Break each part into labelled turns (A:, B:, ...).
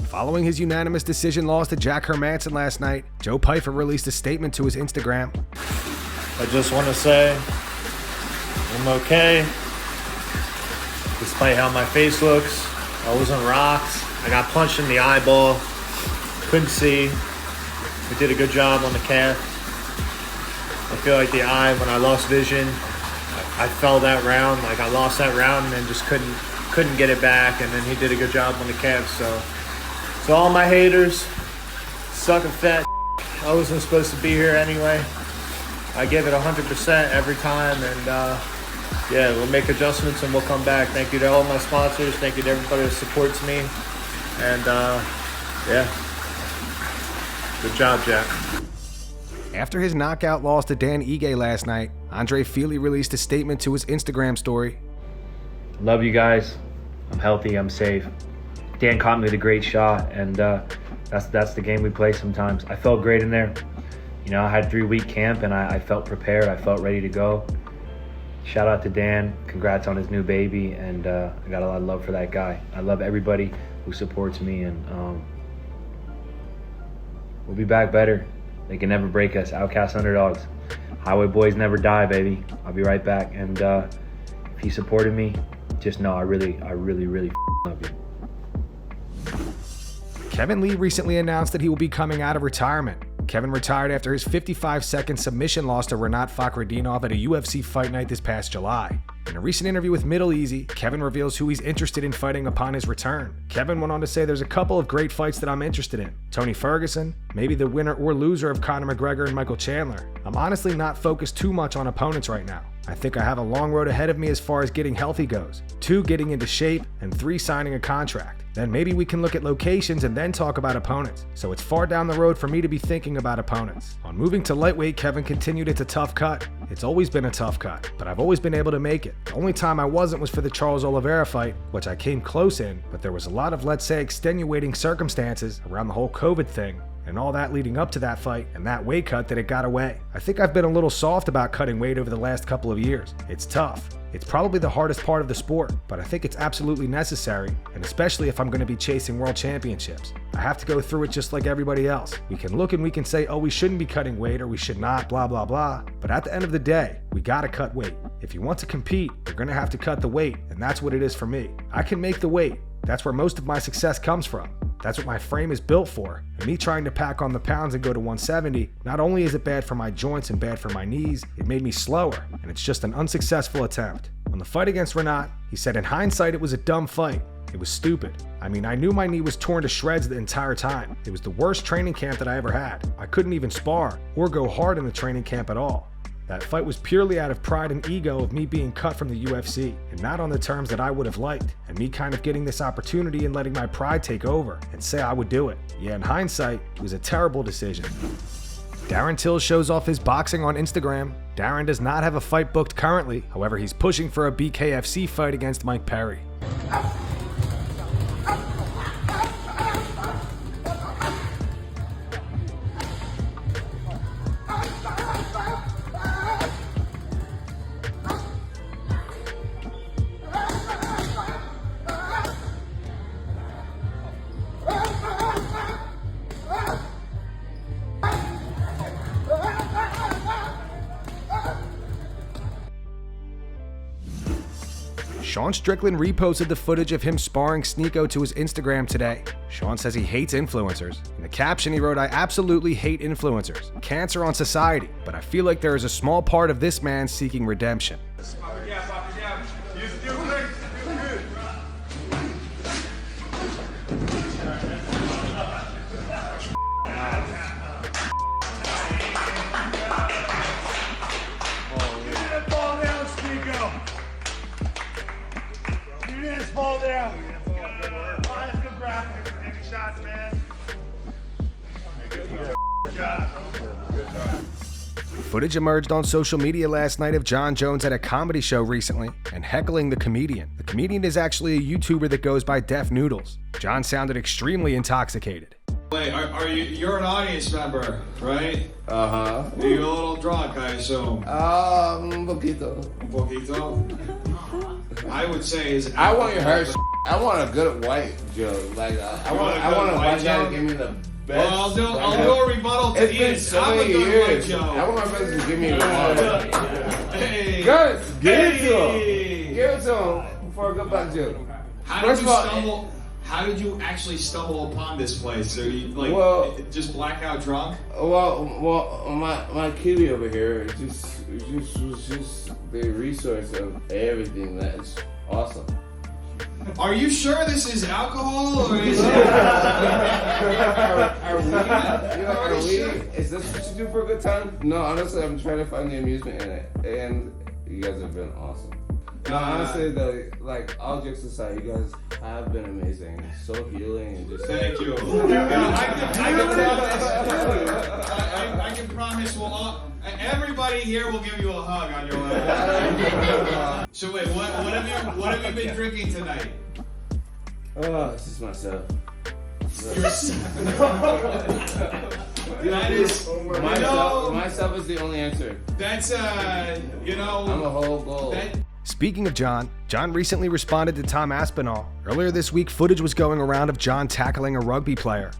A: Following his unanimous decision loss to Jack Hermansson last night, Joe Pyfer released a statement to his Instagram.
B: I just want to say I'm okay. Despite how my face looks, I wasn't rocked. I got punched in the eyeball. Couldn't see. We did a good job on the calf. I feel like the eye, when I lost vision, I fell that round. Like I lost that round and then just couldn't get it back. And then he did a good job on the calf. So all my haters, suck a fat. I wasn't supposed to be here anyway. I give it 100% every time, and yeah, we'll make adjustments and we'll come back. Thank you to all my sponsors. Thank you to everybody that supports me. And yeah, good job, Jack.
A: After his knockout loss to Dan Ige last night, Fili released a statement to his Instagram story.
C: Love you guys. I'm healthy. I'm safe. Dan caught me with a great shot, and that's the game we play sometimes. I felt great in there. You know, I had a 3-week camp, and I felt prepared. I felt ready to go. Shout out to Dan. Congrats on his new baby, and I got a lot of love for that guy. I love everybody who supports me, and we'll be back better. They can never break us. Outcast underdogs. Highway boys never die, baby. I'll be right back. And if he supported me, just know I really love you.
A: Kevin Lee recently announced that he will be coming out of retirement. Kevin retired after his 55-second submission loss to Rinat Fakhretdinov at a UFC fight night this past July. In a recent interview with Middle Easy, Kevin reveals who he's interested in fighting upon his return. Kevin went on to say there's a couple of great fights that I'm interested in. Tony Ferguson, maybe the winner or loser of Conor McGregor and Michael Chandler. I'm honestly not focused too much on opponents right now. I think I have a long road ahead of me as far as getting healthy goes. 2, getting into shape, and 3, signing a contract. Then maybe we can look at locations and then talk about opponents. So it's far down the road for me to be thinking about opponents. On moving to lightweight, Kevin continued, it's a tough cut. It's always been a tough cut, but I've always been able to make it. The only time I wasn't was for the Charles Oliveira fight, which I came close in, but there was a lot of, let's say, extenuating circumstances around the whole COVID thing and all that leading up to that fight and that weight cut that it got away. I think I've been a little soft about cutting weight over the last couple of years. It's tough. It's probably the hardest part of the sport, but I think it's absolutely necessary, and especially if I'm going to be chasing world championships. I have to go through it just like everybody else. We can look and we can say, oh, we shouldn't be cutting weight or we should not, blah, blah, blah. But at the end of the day, we got to cut weight. If you want to compete, you're going to have to cut the weight, and that's what it is for me. I can make the weight. That's where most of my success comes from. That's what my frame is built for. And me trying to pack on the pounds and go to 170, not only is it bad for my joints and bad for my knees, it made me slower, and it's just an unsuccessful attempt. On the fight against Rinat, he said in hindsight it was a dumb fight. It was stupid. I mean, I knew my knee was torn to shreds the entire time. It was the worst training camp that I ever had. I couldn't even spar or go hard in the training camp at all. That fight was purely out of pride and ego of me being cut from the UFC, and not on the terms that I would have liked, and me kind of getting this opportunity and letting my pride take over and say I would do it. Yeah, in hindsight, it was a terrible decision. Darren Till shows off his boxing on Instagram. Darren does not have a fight booked currently, however he's pushing for a BKFC fight against Mike Perry. Sean Strickland reposted the footage of him sparring Sneeko to his Instagram today. Sean says he hates influencers. In the caption he wrote, I absolutely hate influencers. Cancer on society, but I feel like there is a small part of this man seeking redemption.
D: Fall down. That's good graphic. Taking shots, man. Good job.
A: Footage emerged on social media last night of Jon Jones at a comedy show recently and heckling the comedian. The comedian is actually a YouTuber that goes by Def Noodles. Jon sounded extremely intoxicated.
E: Wait, you're an audience member, right?
F: Uh-huh.
E: Are you a little drunk, I assume?
F: Un poquito.
E: Un poquito? I would say is
F: I want your hair I want a good white joke. Like I want a white guy to give me the best.
E: Well, I'll do a rebuttal to
F: It's
E: Ian.
F: been so
E: I'm a
F: many
E: good
F: years.
E: white joke.
F: I want my brothers to give me one.
E: Hey.
F: Good. Give it to him.
E: Hey.
F: Give it to him for a good black joke.
E: How did you actually stumble upon this place? Are you just blackout drunk?
F: Well, my kitty over here was just the resource of everything. That's awesome.
E: Are you sure this is alcohol or is it?
F: Are we? Is this what you do for a good time? No, honestly, I'm trying to find the amusement in it, and you guys have been awesome. No, honestly, though, like all jokes aside, you guys have been amazing, so healing, and just.
E: Thank you. I can promise everybody here will give you a hug on your way. So wait, what have you been drinking tonight?
F: Oh, it's just myself.
E: That is
F: myself is the only answer.
E: That's I'm
F: a whole goal.
A: Speaking of Jon recently responded to Tom Aspinall. Earlier this week, footage was going around of Jon tackling a rugby player.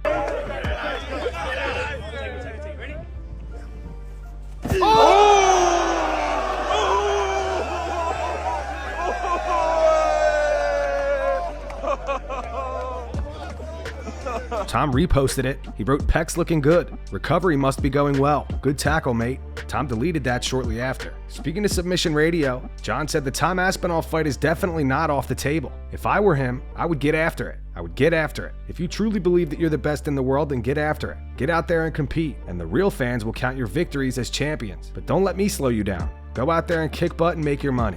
A: Tom reposted it. He wrote, "Pecs looking good. Recovery must be going well. Good tackle, mate." Tom deleted that shortly after. Speaking to Submission Radio, Jon said the Tom Aspinall fight is definitely not off the table. "If I were him, I would get after it. If you truly believe that you're the best in the world, then get after it. Get out there and compete, and the real fans will count your victories as champions. But don't let me slow you down. Go out there and kick butt and make your money."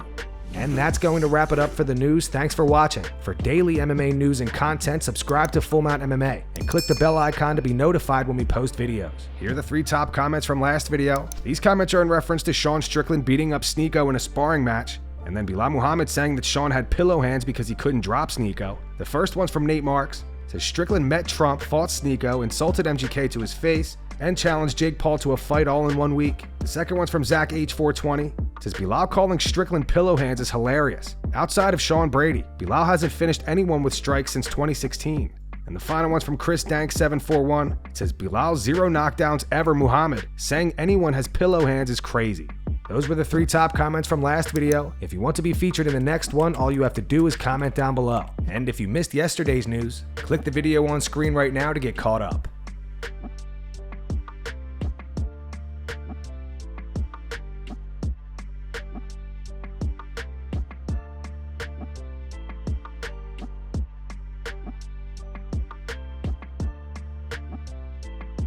A: And that's going to wrap it up for the news. Thanks for watching. For daily MMA news and content, subscribe to Full Mount MMA and click the bell icon to be notified when we post videos. Here are the 3 top comments from last video. These comments are in reference to Sean Strickland beating up Sneeko in a sparring match, and then Bilal Muhammad saying that Sean had pillow hands because he couldn't drop Sneeko. The first one's from Nate Marks. It says Strickland met Trump, fought Sneeko, insulted MGK to his face, and challenged Jake Paul to a fight all in 1 week. The second one's from Zach H420. It says Bilal calling Strickland pillow hands is hilarious. Outside of Sean Brady, Bilal hasn't finished anyone with strikes since 2016. And the final one's from Chris Dank 741. It says Bilal 0 knockdowns ever Muhammad. Saying anyone has pillow hands is crazy. Those were the 3 top comments from last video. If you want to be featured in the next one, all you have to do is comment down below. And if you missed yesterday's news, click the video on screen right now to get caught up.